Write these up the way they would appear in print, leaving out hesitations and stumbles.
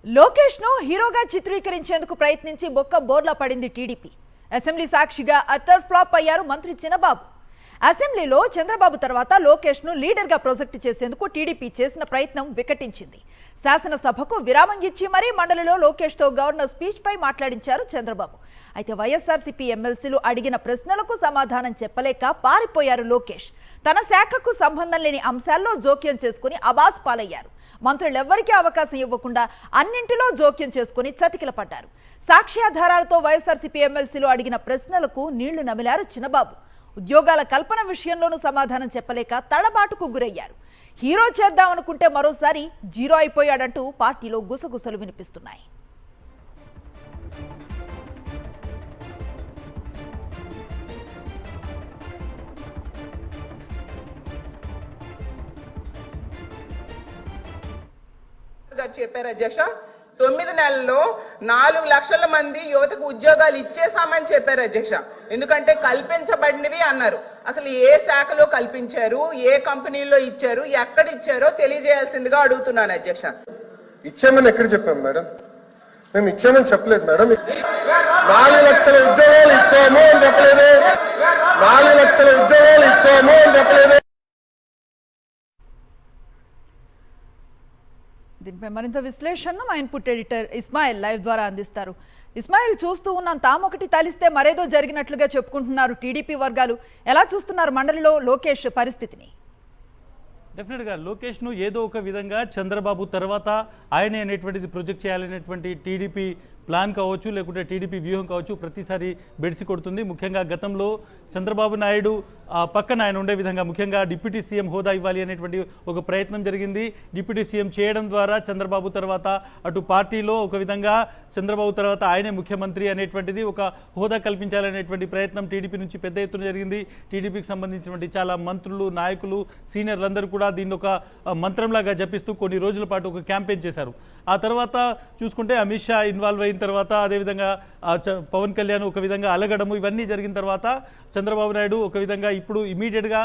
లోకేష్ ను హీరోగా చిత్రీకరించేందుకు ప్రయత్నించి బొక్క బోర్లా పడింది టీడీపీ. అసెంబ్లీ సాక్షిగా అటర్ ఫ్లాప్ అయ్యారు మంత్రి చినబాబు. అసెంబ్లీలో చంద్రబాబు తర్వాత లోకేష్ ను లీడర్ గా ప్రాజెక్ట్ చేసేందుకు టీడీపీ చేసిన ప్రయత్నం వికటించింది. శాసనసభకు విరామం ఇచ్చి మరీ మండలిలో లోకేష్ తో గవర్నర్ స్పీచ్ పై మాట్లాడించారు చంద్రబాబు. అయితే వైఎస్ఆర్సీపీ ఎమ్మెల్సీలు అడిగిన ప్రశ్నలకు సమాధానం చెప్పలేక పారిపోయారు లోకేష్. తన శాఖకు సంబంధం లేని అంశాల్లో జోక్యం చేసుకుని అబాస్ పాలయ్యారు. మంత్రులెవ్వరికీ అవకాశం ఇవ్వకుండా అన్నింటిలో జోక్యం చేసుకుని చతికిలపడ్డారు. సాక్ష్యాధారాలతో వైఎస్ఆర్సీపీ ఎమ్మెల్సీలు అడిగిన ప్రశ్నలకు నీళ్లు నమిలారు చినబాబు. ఉద్యోగాల కల్పన విషయంలోనూ సమాధానం చెప్పలేక తడబాటుకు గురయ్యారు. హీరో చేద్దామనుకుంటే మరోసారి జీరో అయిపోయాడంటూ పార్టీలో గుసగుసలు వినిపిస్తున్నాయి. చెప్పారు అధ్యక్ష, 9 నెలల్లో 4 లక్షల మంది యువతకు ఉద్యోగాలు ఇచ్చేసామని చెప్పారు అధ్యక్ష. ఎందుకంటే కల్పించబడినవి అన్నారు. అసలు ఏ శాఖలో కల్పించారు, ఏ కంపెనీలో ఇచ్చారు, ఎక్కడ ఇచ్చారో తెలియజేయాల్సిందిగా అడుగుతున్నాను అధ్యక్ష. ఇచ్చామని ఎక్కడ చెప్పాం మేడం? మేము ఇచ్చామని చెప్పలేదు మేడం. 4 లక్షల ఉద్యోగాలు ఇచ్చాము అని చెప్పలేదు. 4 లక్షల ఉద్యోగాలు ఇచ్చాము అని చెప్పలేదు. దీనిపై మరింత విశ్లేషణను మా ఇన్పుట్ ఎడిటర్ ఇస్మాయిల్ లైవ్ ద్వారా అందిస్తారు. ఇస్మాయిల్, చూస్తూ ఉన్నాం తామొకటి తలిస్తే మరేదో జరిగినట్లుగా చెప్పుకుంటున్నారు టీడీపీ వర్గాలు. ఎలా చూస్తున్నారు మండలిలో లోకేష్ పరిస్థితిని? డెఫినెట్గా లోకేష్ను ఏదో ఒక విధంగా చంద్రబాబు తర్వాత ఆయనే అనేటువంటిది ప్రొజెక్ట్ చేయాలనేటువంటి టీడీపీ ప్లాన్ కావచ్చు, లేకుంటే టీడీపీ వ్యూహం కావచ్చు, ప్రతిసారి బెడిసి కొడుతుంది. ముఖ్యంగా గతంలో చంద్రబాబు నాయుడు పక్కన ఆయన ఉండే విధంగా ముఖ్యంగా డిప్యూటీ సీఎం హోదా ఇవ్వాలి అనేటువంటి ఒక ప్రయత్నం జరిగింది. డిప్యూటీ సీఎం చేయడం ద్వారా చంద్రబాబు తర్వాత అటు పార్టీలో ఒక విధంగా చంద్రబాబు తర్వాత ఆయనే ముఖ్యమంత్రి అనేటువంటిది ఒక హోదా కల్పించాలనేటువంటి ప్రయత్నం టీడీపీ నుంచి పెద్ద ఎత్తున జరిగింది. టీడీపీకి సంబంధించినటువంటి చాలా మంత్రులు, నాయకులు, సీనియర్లందరూ కూడా దీన్ని ఒక మంత్రంలాగా జపిస్తూ కొన్ని రోజుల పాటు ఒక క్యాంపెయిన్ చేశారు. ఆ తర్వాత చూసుకుంటే అమిత్ షా ఇన్వాల్వ్ అయిన తర్వాత, అదేవిధంగా పవన్ కళ్యాణ్ ఒక విధంగా అలగడము, ఇవన్నీ జరిగిన తర్వాత చంద్రబాబు నాయుడు ఒక విధంగా ఇప్పుడు ఇమీడియట్గా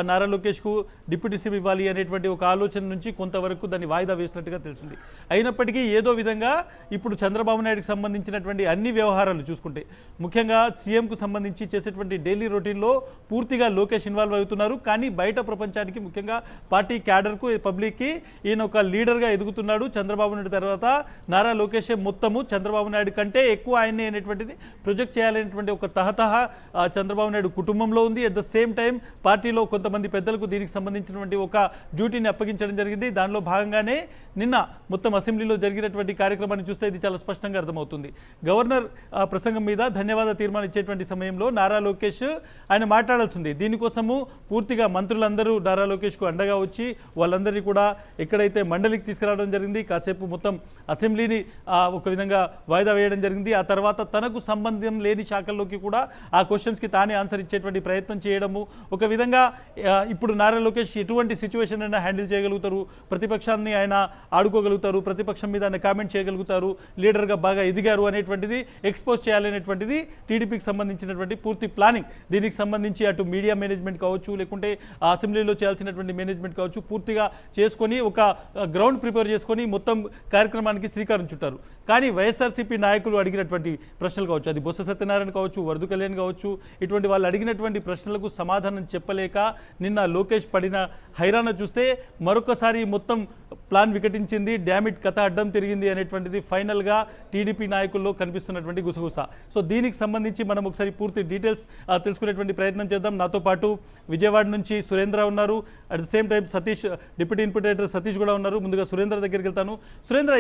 నారా లోకేష్కు డిప్యూటీ సీఎం ఇవ్వాలి అనేటువంటి ఒక ఆలోచన నుంచి కొంతవరకు దాన్ని వాయిదా వేసినట్టుగా తెలిసింది. అయినప్పటికీ ఏదో విధంగా ఇప్పుడు చంద్రబాబు నాయుడుకి సంబంధించినటువంటి అన్ని వ్యవహారాలు చూసుకుంటే ముఖ్యంగా సీఎంకు సంబంధించి చేసేటువంటి డైలీ రొటీన్లో పూర్తిగా లోకేష్ ఇన్వాల్వ్ అవుతున్నారు. కానీ బయట ప్రపంచానికి ముఖ్యంగా పార్టీ క్యాడర్కు, పబ్లిక్కి ఈయన ఒక లీడర్గా ఎదుగుతున్నాడు. చంద్రబాబు నాయుడు తర్వాత నారా లోకేషే మొత్తము చంద్రబాబు నాయుడు కంటే ఎక్కువ ఆయన్ని అనేటువంటిది ప్రొజెక్ట్ చేయాలనేటువంటి ఒక తహతహ చంద్రబాబు నాయుడు కుటుంబంలో ఉంది. అట్ ద సేమ్ టైం పార్టీలో కొంతమంది పెద్దలకు దీనికి సంబంధించినటువంటి ఒక డ్యూటీని అప్పగించడం జరిగింది. దానిలో భాగంగానే నిన్న మొత్తం అసెంబ్లీలో జరిగినటువంటి కార్యక్రమాన్ని చూస్తే ఇది చాలా స్పష్టంగా అర్థమవుతుంది. గవర్నర్ ప్రసంగం మీద ధన్యవాద తీర్మానం ఇచ్చేటువంటి సమయంలో నారా లోకేష్ ఆయన మాట్లాడాల్సింది. దీనికోసము పూర్తిగా మంత్రులందరూ నారా లోకేష్కు అండగా వచ్చి వాళ్ళందరినీ కూడా ఎక్కడైతే మండలికి తీసుకురావడం జరిగింది. కాసేపు మొత్తం అసెంబ్లీని ఒక విధంగా వాయిదా వేయడం జరిగింది. ఆ తర్వాత తనకు సంబంధం లేని శాఖల్లోకి కూడా ఆ క్వశ్చన్స్కి తానే ఆన్సర్ ఇచ్చేటువంటి ప్రయత్నం చేయడము, ఒక విధంగా ఇప్పుడు నారా లోకేష్ ఎటువంటి సిచ్యువేషన్ అయినా హ్యాండిల్ చేయగలుగుతారు, ప్రతిపక్షాన్ని ఆయన ఆడుకోగలుగుతారు, ప్రతిపక్షం మీద ఆయన కామెంట్ చేయగలుగుతారు, లీడర్గా బాగా ఎదిగారు అనేటువంటిది ఎక్స్పోజ్ చేయాలనేటువంటిది టీడీపీకి సంబంధించినటువంటి పూర్తి ప్లానింగ్. దీనికి సంబంధించి అటు మీడియా మేనేజ్మెంట్ కావచ్చు, లేకుంటే ఆ అసెంబ్లీలో చేయాల్సినటువంటి మేనేజ్మెంట్ కావచ్చు, పూర్తిగా చేసుకొని ఒక గ్రౌండ్ ప్రిపేర్ చేసుకొని మొత్తం కార్యక్రమానికి శ్రీకారం చుట్టారు. కానీ వైఎస్ఆర్సీపీ నాయకులు అడిగినటువంటి ప్రశ్నలు కావచ్చు, అది బొత్స సత్యనారాయణ కావచ్చు, వరదు కళ్యాణ్ కావచ్చు, ఇటువంటి వాళ్ళు అడిగినటువంటి ప్రశ్నలకు సమాధానం చెప్పలేక నిన్న లోకేష్ పడిన హైరాణ చూస్తే మరొకసారి మొత్తం ప్లాన్ వికటించింది. డామిట్ కథ అడ్డం తిరిగింది అనేటువంటిది ఫైనల్గా టీడీపీ నాయకుల్లో కనిపిస్తున్నటువంటి గుసగుస. సో దీనికి సంబంధించి మనం ఒకసారి పూర్తి డీటెయిల్స్ తెలుసుకునేటువంటి ప్రయత్నం చేద్దాం. నాతో పాటు విజయవాడ నుంచి సురేంద్ర ఉన్నారు, at the same time Satish, deputy input editor Satish కూడా ఉన్నారు. ముందుగా సురేంద్ర దగ్గరికి వెళ్తాను. సురేంద్ర,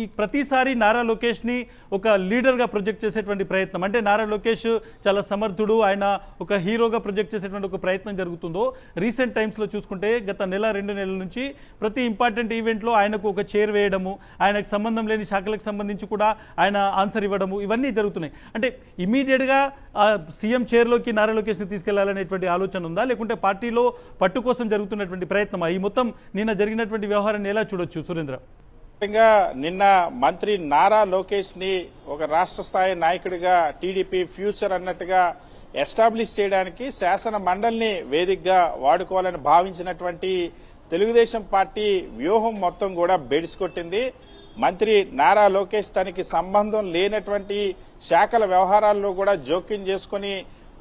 ఈ ప్రతిసారి నారా లోకేష్ని ఒక లీడర్గా ప్రొజెక్ట్ చేసేటువంటి ప్రయత్నం, అంటే నారా లోకేష్ చాలా సమర్థుడు, ఆయన ఒక హీరోగా ప్రొజెక్ట్ చేసేటువంటి ఒక ప్రయత్నం జరుగుతుందో, రీసెంట్ టైమ్స్లో చూసుకుంటే గత 1-2 నెలల నుంచి ప్రతి ఇంపార్టెంట్ ఈవెంట్లో ఆయనకు ఒక చైర్ వేయడము, ఆయనకు సంబంధం లేని శాఖలకు సంబంధించి కూడా ఆయన ఆన్సర్ ఇవ్వడము, ఇవన్నీ జరుగుతున్నాయి. అంటే ఇమీడియట్గా సీఎం చైర్లోకి నారా లోకేష్ని తీసుకెళ్లాలనేటువంటి ఆలోచన ఉందా, లేకుంటే పార్టీలో పట్టు కోసం జరుగుతున్నటువంటి ప్రయత్నమా? ఈ మొత్తం నిన్న జరిగినటువంటి వ్యవహారాన్ని ఎలా చూడొచ్చు సురేంద్ర? నిన్న మంత్రి నారా లోకేష్ ని ఒక రాష్ట్ర స్థాయి నాయకుడిగా టీడీపీ ఫ్యూచర్ అన్నట్టుగా ఎస్టాబ్లిష్ చేయడానికి శాసన మండలిని వేదికగా వాడుకోవాలని భావించినటువంటి తెలుగుదేశం పార్టీ వ్యూహం మొత్తం కూడా బెడిసికొట్టింది. మంత్రి నారా లోకేష్ తనకి సంబంధం లేనటువంటి శాఖల వ్యవహారాల్లో కూడా జోక్యం చేసుకుని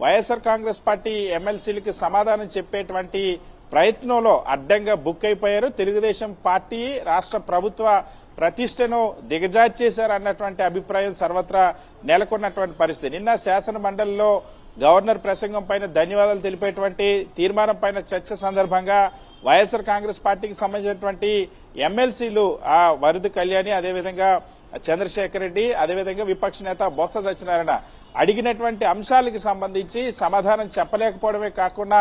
వైఎస్ఆర్ కాంగ్రెస్ పార్టీ ఎమ్మెల్సీలకి సమాధానం చెప్పేటువంటి ప్రయత్నంలో అడ్డంగా బుక్ అయిపోయారు. తెలుగుదేశం పార్టీ రాష్ట్ర ప్రభుత్వ ప్రతిష్టను దిగజార్చేశారు అన్నటువంటి అభిప్రాయం సర్వత్రా నెలకొన్నటువంటి పరిస్థితి. నిన్న శాసన మండలిలో గవర్నర్ ప్రసంగం పైన ధన్యవాదాలు తెలిపేటువంటి తీర్మానం పైన చర్చ సందర్భంగా వైఎస్ఆర్ కాంగ్రెస్ పార్టీకి సంబంధించినటువంటి ఎమ్మెల్సీలు ఆ వరద కళ్యాణి, అదేవిధంగా చంద్రశేఖర్ రెడ్డి, అదేవిధంగా విపక్ష నేత బొత్స సత్యనారాయణ అడిగినటువంటి అంశాలకు సంబంధించి సమాధానం చెప్పలేకపోవడమే కాకుండా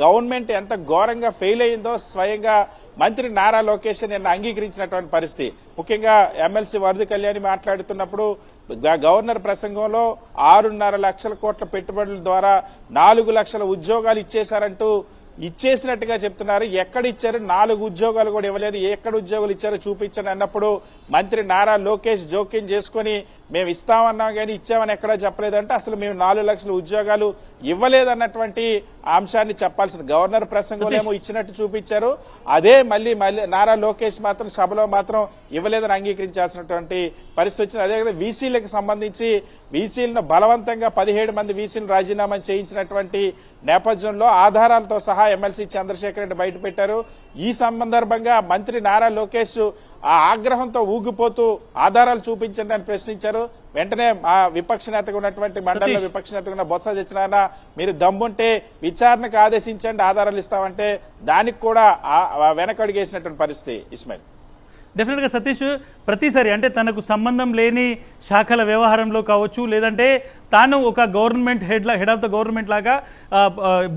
గవర్నమెంట్ ఎంత ఘోరంగా ఫెయిల్ అయిందో స్వయంగా మంత్రి నారా లోకేష్ నిన్న అంగీకరించినటువంటి పరిస్థితి. ముఖ్యంగా ఎమ్మెల్సీ వరద కళ్యాణి మాట్లాడుతున్నప్పుడు గవర్నర్ ప్రసంగంలో 6.5 లక్షల కోట్ల పెట్టుబడుల ద్వారా 4 లక్షల ఉద్యోగాలు ఇచ్చేశారంటూ ఇచ్చేసినట్టుగా చెప్తున్నారు. ఎక్కడ ఇచ్చారు? 4 ఉద్యోగాలు కూడా ఇవ్వలేదు. ఎక్కడ ఉద్యోగాలు ఇచ్చారో చూపించండి అన్నప్పుడు మంత్రి నారా లోకేష్ జోక్యం చేసుకుని మేము ఇస్తామన్నాం కానీ ఇచ్చామని ఎక్కడా చెప్పలేదంటే అసలు మేము 4 లక్షల ఉద్యోగాలు ఇవ్వలేదన్నటువంటి అంశాన్ని చెప్పాల్సిన గవర్నర్ ప్రసంగంలో ఏమో ఇచ్చినట్టు చూపించారు. అదే మళ్ళీ నారా లోకేష్ మాత్రం సభలో మాత్రం ఇవ్వలేదని అంగీకరించాల్సినటువంటి పరిస్థితి వచ్చింది. అదేవిధంగా వీసీలకు సంబంధించి వీసీలను బలవంతంగా 17 మంది వీసీలను రాజీనామా చేయించినటువంటి నేపథ్యంలో ఆధారాలతో సహా ఎమ్మెల్సీ చంద్రశేఖర్ రెడ్డి బయట పెట్టారు. ఈ సందర్భంగా మంత్రి నారా లోకేష్ ఆ ఆగ్రహంతో ఊగిపోతూ ఆధారాలు చూపించండి అని ప్రశ్నించారు. వెంటనే ఆ విపక్ష నేతగా ఉన్నటువంటి మండలిలో విపక్ష నేతగా ఉన్న బొత్స సత్యనారాయణ మీరు దమ్ముంటే విచారణకు ఆదేశించండి, ఆధారాలు ఇస్తామంటే దానికి కూడా వెనకడుగేసినటువంటి పరిస్థితి. ఇస్మాయిల్, డెఫినెట్గా సతీష్ ప్రతిసారి అంటే తనకు సంబంధం లేని శాఖల వ్యవహారంలో కావచ్చు, లేదంటే తాను ఒక government head of the government లాగా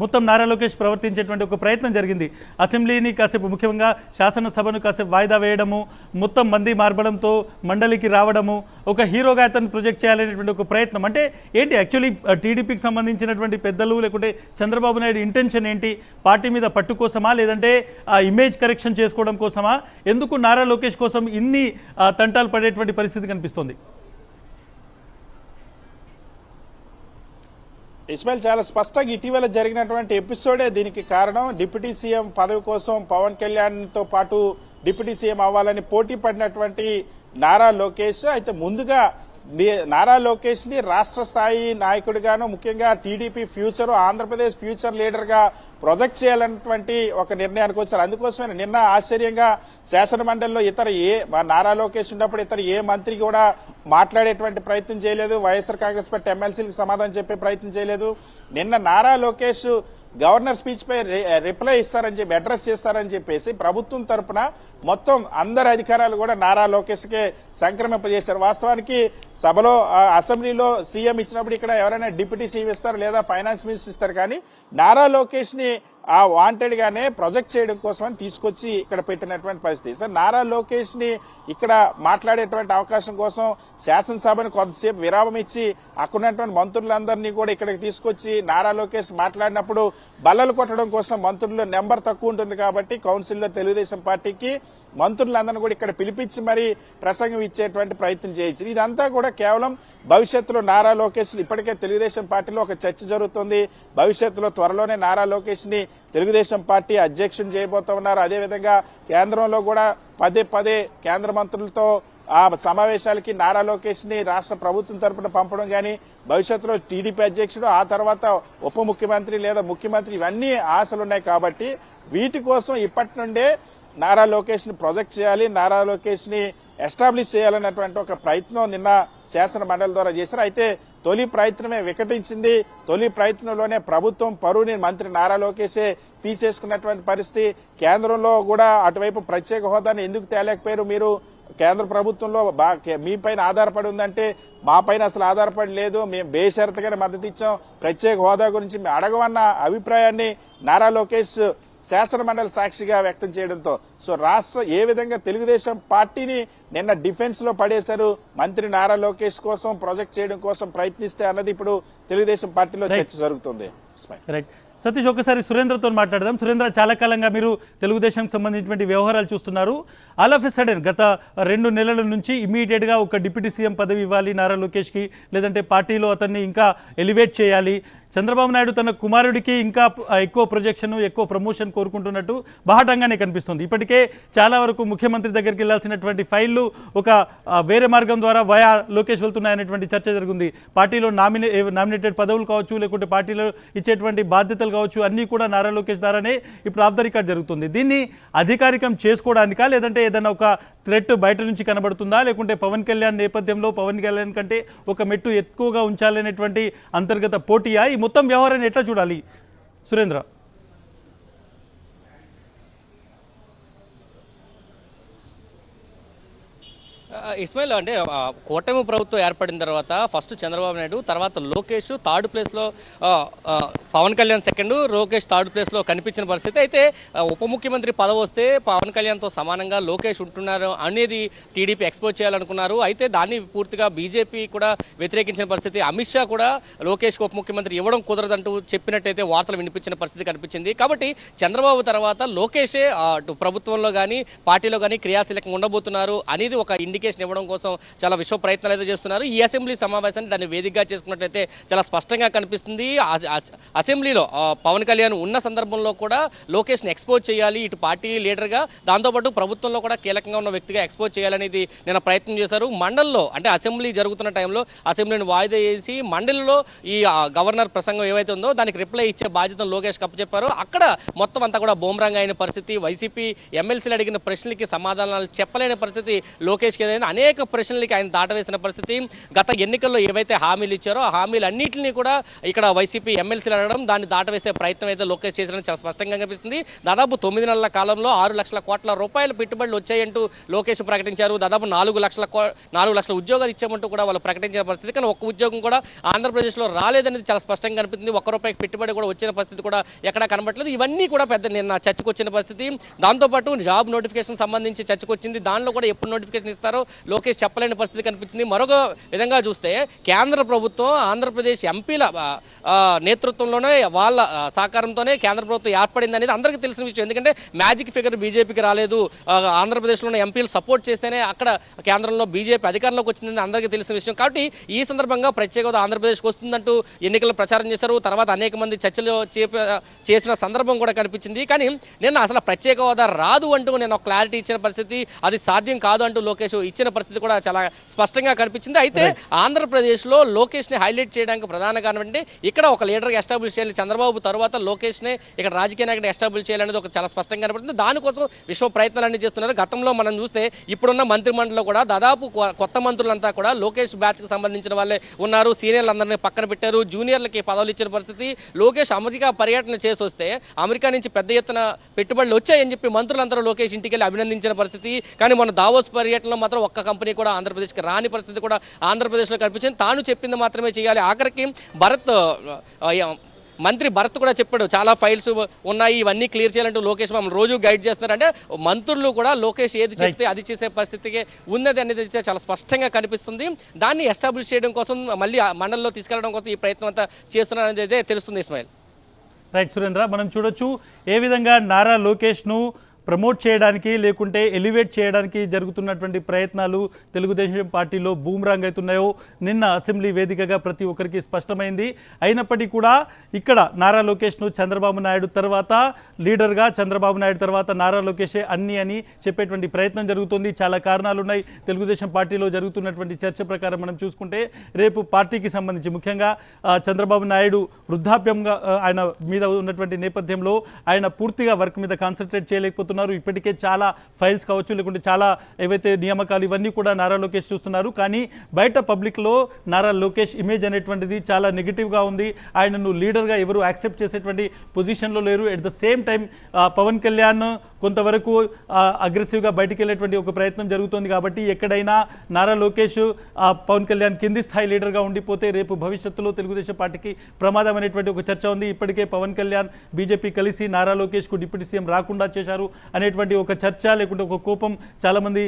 మొత్తం నారా లోకేష్ ప్రవర్తించేటువంటి ఒక ప్రయత్నం జరిగింది. అసెంబ్లీని కాసేపు, ముఖ్యంగా శాసనసభను కాసేపు వాయిదా వేయడము, మొత్తం మంది మార్పడంతో మండలికి రావడము, ఒక హీరోగా అతను ప్రొజెక్ట్ చేయాలనేటువంటి ఒక ప్రయత్నం. అంటే ఏంటి యాక్చువల్లీ టీడీపీకి సంబంధించినటువంటి పెద్దలు లేకుంటే చంద్రబాబు నాయుడు ఇంటెన్షన్ ఏంటి? పార్టీ మీద పట్టు కోసమా, లేదంటే ఇమేజ్ కరెక్షన్ చేసుకోవడం కోసమా? ఎందుకు నారా లోకేష్ కోసం ఇన్ని తంటాలు పడేటువంటి పరిస్థితి కనిపిస్తుంది? ఇస్మాయిల్, చాలా స్పష్టంగా ఇటీవల జరిగినటువంటి ఎపిసోడే దీనికి కారణం. డిప్యూటీ సీఎం పదవి కోసం పవన్ కళ్యాణ్ తో పాటు డిప్యూటీ సీఎం అవ్వాలని పోటీ పడినటువంటి నారా లోకేష్ అయితే ముందుగా నారా లోకేష్ ని రాష్ట్ర స్థాయి నాయకుడిగాను, ముఖ్యంగా TDP future, Andhra Pradesh future leader గా ప్రొజెక్ట్ చేయాలన్నటువంటి ఒక నిర్ణయానికి వచ్చారు. అందుకోసమే నిన్న ఆశ్చర్యంగా శాసన మండలిలో నారా లోకేష్ ఉన్నప్పుడు ఇతర ఏ మంత్రి కూడా మాట్లాడేటువంటి ప్రయత్నం చేయలేదు. వైఎస్ఆర్ కాంగ్రెస్ పార్టీ ఎమ్మెల్సీలకు సమాధానం చెప్పే ప్రయత్నం చేయలేదు. నిన్న నారా లోకేష్ గవర్నర్ స్పీచ్ పై రిప్లై ఇస్తారని చెప్పి, అడ్రస్ చేస్తారని చెప్పేసి ప్రభుత్వం తరపున మొత్తం అందరి అధికారాలు కూడా నారా లోకేష్ కే సంక్రమింపజేశారు. వాస్తవానికి సభలో అసెంబ్లీలో సీఎం ఇచ్చినప్పుడు ఇక్కడ ఎవరైనా డిప్యూటీ సీఎం ఇస్తారు లేదా ఫైనాన్స్ మినిస్టర్ ఇస్తారు, కానీ నారా లోకేష్ ని ఆ వాంటెడ్ గానే ప్రొజెక్ట్ చేయడం కోసం తీసుకొచ్చి ఇక్కడ పెట్టినటువంటి పరిస్థితి. సార్, నారా లోకేష్ ని ఇక్కడ మాట్లాడేటువంటి అవకాశం కోసం శాసనసభను కొంతసేపు విరామం ఇచ్చి అక్కడున్నటువంటి మంత్రులందరినీ కూడా ఇక్కడికి తీసుకొచ్చి నారా లోకేష్ మాట్లాడినప్పుడు బల్లలు కొట్టడం కోసం మంత్రుల్లో నెంబర్ తక్కువ ఉంటుంది కాబట్టి కౌన్సిల్లో తెలుగుదేశం పార్టీకి మంత్రులందరినీ కూడా ఇక్కడ పిలిపించి మరీ ప్రసంగం ఇచ్చేటువంటి ప్రయత్నం చేయొచ్చు. ఇదంతా కూడా కేవలం భవిష్యత్తులో నారా లోకేష్ ఇప్పటికే తెలుగుదేశం పార్టీలో ఒక చర్చ జరుగుతుంది. భవిష్యత్తులో త్వరలోనే నారా లోకేష్ ని తెలుగుదేశం పార్టీ అధ్యక్షుని చేయబోతా ఉన్నారు. అదేవిధంగా కేంద్రంలో కూడా పదే కేంద్ర మంత్రులతో ఆ సమావేశాలకి నారా లోకేష్ ని రాష్ట్ర ప్రభుత్వం తరపున పంపడం గానీ, భవిష్యత్తులో టీడీపీ అధ్యక్షుడు, ఆ తర్వాత ఉప ముఖ్యమంత్రి లేదా ముఖ్యమంత్రి, ఇవన్నీ ఆశలున్నాయి. కాబట్టి వీటి కోసం ఇప్పటి నుండే నారా లోకేష్ ని ప్రొజెక్ట్ చేయాలి, నారా లోకేష్ ని ఎస్టాబ్లిష్ చేయాలన్నటువంటి ఒక ప్రయత్నం నిన్న శాసన మండలి ద్వారా చేశారు. అయితే తొలి ప్రయత్నమే వికటించింది. తొలి ప్రయత్నంలోనే ప్రభుత్వం పరువుని మంత్రి నారా లోకేషే తీసేసుకున్నటువంటి పరిస్థితి. కేంద్రంలో కూడా అటువైపు ప్రత్యేక హోదాని ఎందుకు తేలేకపోయారు మీరు? కేంద్ర ప్రభుత్వంలో మీ పైన ఆధారపడి ఉందంటే మా పైన అసలు ఆధారపడి లేదు, మేము బేషరతుగానే మద్దతు ఇచ్చాం, ప్రత్యేక హోదా గురించి మేము అడగవన్న అభిప్రాయాన్ని నారా లోకేష్ శాసన మండలి సాక్షిగా వ్యక్తం చేయడంతో రాష్ట్ర ఏ విధంగా తెలుగుదేశం పార్టీని నిన్న డిఫెన్స్ లో పడేశారు, మంత్రి నారా లోకేష్ కోసం ప్రొజెక్ట్ చేయడం కోసం ప్రయత్నిస్తే అన్నది ఇప్పుడు తెలుగుదేశం పార్టీలో చర్చ జరుగుతుంది. రైట్ సతీష్, ఒకసారి సురేంద్రతో మాట్లాడదాం. సురేంద్ర, చాలా కాలంగా మీరు తెలుగుదేశంకి సంబంధించినటువంటి వ్యవహారాలు చూస్తున్నారు. ఆల్ ఆఫ్ ఎ సడన్ గత 2 నెలల నుంచి ఇమీడియట్గా ఒక డిప్యూటీ సీఎం పదవి ఇవ్వాలి నారా లోకేష్కి, లేదంటే పార్టీలో అతన్ని ఇంకా ఎలివేట్ చేయాలి, చంద్రబాబు నాయుడు తన కుమారుడికి ఇంకా ఎక్కువ ప్రొజెక్షన్, ఎక్కువ ప్రమోషన్ కోరుకుంటున్నట్టు బాహటంగానే కనిపిస్తుంది. ఇప్పటికే ఇప్పటికే చాలా వరకు ముఖ్యమంత్రి దగ్గరికి వెళ్ళాల్సినటువంటి ఫైళ్లు ఒక వేరే మార్గం ద్వారా వయా లోకేష్ వెళ్తున్నాయనేటువంటి చర్చ జరుగుతుంది. పార్టీలో నామినేటెడ్ పదవులు కావచ్చు, లేకుంటే పార్టీలో ఇచ్చేటువంటి బాధ్యతలు కావచ్చు, అన్నీ కూడా నారా లోకేష్ ద్వారానే ఇప్పుడు ఆఫ్ ద రికార్డ్ జరుగుతుంది. దీన్ని అధికారికం చేసుకోవడానికా, లేదంటే ఏదైనా ఒక థ్రెట్ బయట నుంచి కనబడుతుందా, లేకుంటే పవన్ కళ్యాణ్ నేపథ్యంలో పవన్ కళ్యాణ్ కంటే ఒక మెట్టు ఎక్కువగా ఉంచాలనేటువంటి అంతర్గత పోటీయా? ఈ మొత్తం వ్యవహారాన్ని ఎట్లా చూడాలి సురేంద్ర? ఇస్మాయిల్, అంటే కూటమి ప్రభుత్వం ఏర్పడిన తర్వాత ఫస్ట్ చంద్రబాబు నాయుడు, తర్వాత లోకేష్ థర్డ్ ప్లేస్లో, పవన్ కళ్యాణ్ సెకండ్, లోకేష్ థర్డ్ ప్లేస్లో కనిపించిన పరిస్థితి. అయితే ఉప ముఖ్యమంత్రి పదవి వస్తే పవన్ కళ్యాణ్తో సమానంగా లోకేష్ ఉంటున్నారు అనేది టీడీపీ ఎక్స్పోజ్ చేయాలనుకున్నారు. అయితే దాన్ని పూర్తిగా బీజేపీ కూడా వ్యతిరేకించిన పరిస్థితి. అమిత్ షా కూడా లోకేష్కి ఉప ముఖ్యమంత్రి ఇవ్వడం కుదరదంటూ చెప్పినట్టయితే వార్తలు వినిపించిన పరిస్థితి కనిపించింది. కాబట్టి చంద్రబాబు తర్వాత లోకేషే ప్రభుత్వంలో కానీ పార్టీలో కానీ క్రియాశీలకంగా ఉండబోతున్నారు అనేది ఒక ఇండికేషన్ ఇవ్వడం కోసం చాలా విశ్వ ప్రయత్నాలు అయితే చేస్తున్నారు. ఈ అసెంబ్లీ సమావేశాన్ని దాన్ని వేదికగా చేసుకున్నట్లయితే చాలా స్పష్టంగా కనిపిస్తుంది. అసెంబ్లీలో పవన్ కళ్యాణ్ ఉన్న సందర్భంలో కూడా లోకేష్ని ఎక్స్పోజ్ చేయాలి, ఇటు పార్టీ లీడర్గా, దాంతోపాటు ప్రభుత్వంలో కూడా కీలకంగా ఉన్న వ్యక్తిగా ఎక్స్పోజ్ చేయాలనేది నేను ప్రయత్నం చేశారు. మండలిలో, అంటే అసెంబ్లీ జరుగుతున్న టైంలో అసెంబ్లీని వాయిదా చేసి మండలిలో ఈ గవర్నర్ ప్రసంగం ఏవైతే ఉందో దానికి రిప్లై ఇచ్చే బాధ్యతను లోకేష్ కప్పచెప్పారు. అక్కడ మొత్తం అంతా కూడా బూమరాంగ్ అయిన పరిస్థితి. వైసీపీ ఎమ్మెల్సీలు అడిగిన ప్రశ్నలకి సమాధానాలు చెప్పలేని పరిస్థితి లోకేష్కి. ఏదైనా అనేక ప్రశ్నలకి ఆయన దాటవేసిన పరిస్థితి. గత ఎన్నికల్లో ఏవైతే హామీలు ఇచ్చారో ఆ హామీలు అన్నింటినీ కూడా ఇక్కడ వైసీపీ ఎమ్మెల్సీలు అడగడం, దాన్ని దాటవేసే ప్రయత్నం అయితే లోకేష్ చేసినట్టు చాలా స్పష్టంగా కనిపిస్తుంది. దాదాపు 9 నెలల కాలంలో 6 లక్షల కోట్ల రూపాయల పెట్టుబడులు వచ్చాయంటూ లోకేష్ ప్రకటించారు. దాదాపు 4 లక్షల ఉద్యోగాలు ఇచ్చామంటూ కూడా వాళ్ళు ప్రకటించిన పరిస్థితి. కానీ ఒక్క ఉద్యోగం కూడా ఆంధ్రప్రదేశ్లో రాలేదనేది చాలా స్పష్టంగా కనిపిస్తుంది. ₹1 పెట్టుబడి కూడా వచ్చిన పరిస్థితి కూడా ఎక్కడా కనబడలేదు. ఇవన్నీ కూడా పెద్ద నిన్న చర్చకు వచ్చిన పరిస్థితి. దాంతోపాటు జాబ్ నోటిఫికేషన్ సంబంధించి చర్చకు వచ్చింది. దానిలో కూడా ఎప్పుడు నోటిఫికేషన్ ఇస్తారో లోకేష్ చెప్పలేని పరిస్థితి కనిపించింది. మరొక విధంగా చూస్తే కేంద్ర ప్రభుత్వం ఆంధ్రప్రదేశ్ ఎంపీల నేతృత్వంలోనే, వాళ్ళ సహకారంతోనే కేంద్ర ప్రభుత్వం ఏర్పడింది అనేది అందరికీ తెలిసిన విషయం. ఎందుకంటే మ్యాజిక్ ఫిగర్ బీజేపీకి రాలేదు. ఆంధ్రప్రదేశ్లోని ఎంపీలు సపోర్ట్ చేస్తేనే అక్కడ కేంద్రంలో బీజేపీ అధికారంలోకి వచ్చిందని అందరికీ తెలిసిన విషయం. కాబట్టి ఈ సందర్భంగా ప్రత్యేక హోదా ఆంధ్రప్రదేశ్కి వస్తుందంటూ ఎన్నికల్లో ప్రచారం చేశారు. తర్వాత అనేక మంది చర్చలు చేసిన సందర్భం కూడా కనిపించింది. కానీ నిన్న అసలు ప్రత్యేక హోదా రాదు అంటూ నేను క్లారిటీ ఇచ్చిన పరిస్థితి, అది సాధ్యం కాదు అంటూ లోకేష్ ఇచ్చిన పరిస్థితి కూడా చాలా స్పష్టంగా కనిపించింది. అయితే ఆంధ్రప్రదేశ్లో లోకేష్ని హైలైట్ చేయడానికి ప్రధాన కారణం అంటే ఇక్కడ ఒక లీడర్గా ఎస్టాబ్లిష్ చేయాలి, చంద్రబాబు తర్వాత లోకేష్నే ఇక్కడ రాజకీయ నాయకుడు ఎస్టాబ్లిష్ చేయాలనేది ఒక చాలా స్పష్టంగా కనబడుతుంది. దానికోసం విశ్వ ప్రయత్నాలన్నీ చేస్తున్నారు. గతంలో మనం చూస్తే ఇప్పుడున్న మంత్రిమండలిలో కూడా దాదాపు కొత్త మంత్రులంతా కూడా లోకేష్ బ్యాచ్కి సంబంధించిన వాళ్ళే ఉన్నారు. సీనియర్లందరినీ పక్కన పెట్టారు, జూనియర్లకి పదవులు ఇచ్చిన పరిస్థితి. లోకేష్ అమెరికా పర్యటన చేసి వస్తే అమెరికా నుంచి పెద్ద ఎత్తున పెట్టుబడులు వచ్చాయని చెప్పి మంత్రులందరూ లోకేష్ ఇంటికి వెళ్ళి అభినందించిన పరిస్థితి. కానీ మన దావోస్ పర్యటనలో మాత్రం ఒక్క కంపెనీ కూడా ఆంధ్రప్రదేశ్కి రాని పరిస్థితి కూడా ఆంధ్రప్రదేశ్లో కనిపించింది. తాను చెప్పింది మాత్రమే చేయాలి. ఆఖరికి మంత్రి భరత్ కూడా చెప్పాడు, చాలా ఫైల్స్ ఉన్నాయి, ఇవన్నీ క్లియర్ చేయాలంటూ లోకేష్ మమ్మల్ని రోజు గైడ్ చేస్తున్నారు. అంటే మంత్రులు కూడా లోకేష్ ఏది చెప్తే అది చేసే పరిస్థితికి ఉన్నది అనేది చాలా స్పష్టంగా కనిపిస్తుంది. దాన్ని ఎస్టాబ్లిష్ చేయడం కోసం, మళ్ళీ మండలిలో తీసుకెళ్లడం కోసం ఈ ప్రయత్నం అంతా చేస్తున్నారనేది అయితే తెలుస్తుంది. ఇస్మాయిల్. రైట్ సురేంద్ర, మనం చూడొచ్చు ఏ విధంగా నారా లోకేష్ను ప్రమోట్ చేయడానికి, లేకుంటే ఎలివేట్ చేయడానికి జరుగుతున్నటువంటి ప్రయత్నాలు తెలుగుదేశం పార్టీలో బూమరాంగ్ అవుతున్నాయో నిన్న అసెంబ్లీ వేదికగా ప్రతి ఒక్కరికి స్పష్టమైంది. అయినప్పటికీ కూడా ఇక్కడ నారా లోకేష్ను చంద్రబాబు నాయుడు తర్వాత లీడర్గా, చంద్రబాబు నాయుడు తర్వాత నారా లోకేషే అన్నీ అని చెప్పేటువంటి ప్రయత్నం జరుగుతుంది. చాలా కారణాలు ఉన్నాయి. తెలుగుదేశం పార్టీలో జరుగుతున్నటువంటి చర్చ ప్రకారం మనం చూసుకుంటే రేపు పార్టీకి సంబంధించి ముఖ్యంగా చంద్రబాబు నాయుడు వృద్ధాప్యంగా ఆయన మీద ఉన్నటువంటి నేపథ్యంలో ఆయన పూర్తిగా వర్క్ మీద కాన్సన్ట్రేట్ చేయలేకపోతున్నారు. ఇప్పటికే చాలా ఫైల్స్ కావచ్చు, లేకుంటే చాలా ఏవైతే నియామకాలు ఇవన్నీ కూడా నారా లోకేష్ చూస్తున్నారు. కానీ బయట పబ్లిక్లో నారా లోకేష్ ఇమేజ్ అనేటువంటిది చాలా నెగిటివ్గా ఉంది. ఆయనను లీడర్గా ఎవరు యాక్సెప్ట్ చేసేటువంటి పొజిషన్లో లేరు. At the same time Pawan Kalyan కొంతవరకు అగ్రెసివ్గా బయటికి వెళ్ళేటువంటి ఒక ప్రయత్నం జరుగుతుంది. కాబట్టి ఎక్కడైనా నారా లోకేష్ పవన్ కళ్యాణ్ కింది స్థాయి లీడర్గా ఉండిపోతే రేపు భవిష్యత్తులో తెలుగుదేశం పార్టీకి ప్రమాదం అనేటువంటి ఒక చర్చ ఉంది. ఇప్పటికే పవన్ కళ్యాణ్ బీజేపీ కలిసి నారా లోకేష్కు డిప్యూటీ సీఎం రాకుండా చేశారు అనేటువంటి ఒక చర్చ, లేకుంటే ఒక కోపం చాలామంది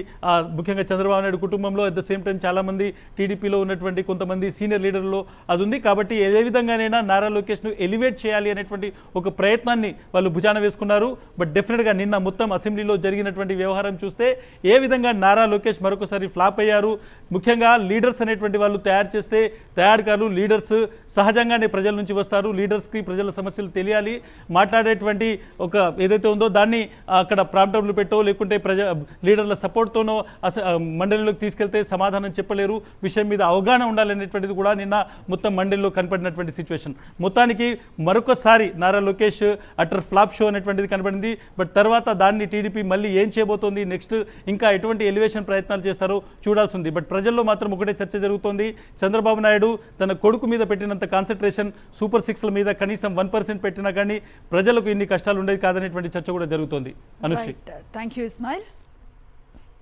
ముఖ్యంగా చంద్రబాబు నాయుడు కుటుంబంలో, అట్ ద సేమ్ టైం చాలామంది టీడీపీలో ఉన్నటువంటి కొంతమంది సీనియర్ లీడర్లో అది ఉంది. కాబట్టి ఏ విధంగానైనా నారా లోకేష్ను ఎలివేట్ చేయాలి అనేటువంటి ఒక ప్రయత్నాన్ని వాళ్ళు భుజాన వేసుకున్నారు. బట్ డెఫినెట్గా నిన్న మొత్తం అసెంబ్లీలో జరిగినటువంటి వ్యవహారం చూస్తే ఏ విధంగా నారా లోకేష్ మరొకసారి ఫ్లాప్ అయ్యారు. ముఖ్యంగా లీడర్స్ అనేటువంటి వాళ్ళు తయారు చేస్తే తయారు కాదు. లీడర్స్ సహజంగానే ప్రజల నుంచి వస్తారు. లీడర్స్కి ప్రజల సమస్యలు తెలియాలి. మాట్లాడేటువంటి ఒక ఏదైతే ఉందో దాన్ని అక్కడ ప్రాంతంలో పెట్టో లేకుంటే లీడర్ల సపోర్ట్తోనో మండలిలోకి తీసుకెళ్తే సమాధానం చెప్పలేరు. విషయం మీద అవగాహన ఉండాలనేటువంటిది కూడా నిన్న మొత్తం మండలిలో కనపడినటువంటి సిచ్యువేషన్. మొత్తానికి మరొకసారి Nara Lokesh utter flop show అనేటువంటిది కనపడింది. బట్ తర్వాత దాన్ని టీడీపీ మళ్ళీ ఏం చేయబోతోంది, నెక్స్ట్ ఇంకా ఎటువంటి ఎలివేషన్ ప్రయత్నాలు చేస్తారో చూడాల్సి ఉంది. బట్ ప్రజల్లో మాత్రం ఒకటే చర్చ జరుగుతోంది. చంద్రబాబు నాయుడు తన కొడుకు మీద పెట్టినంత కాన్సన్ట్రేషన్ సూపర్ 6ల మీద కనీసం 1% పెట్టినా కానీ ప్రజలకు ఇన్ని కష్టాలు ఉండేది కాదనేటువంటి చర్చ కూడా జరుగుతోంది. Anusri, thank you Ismail.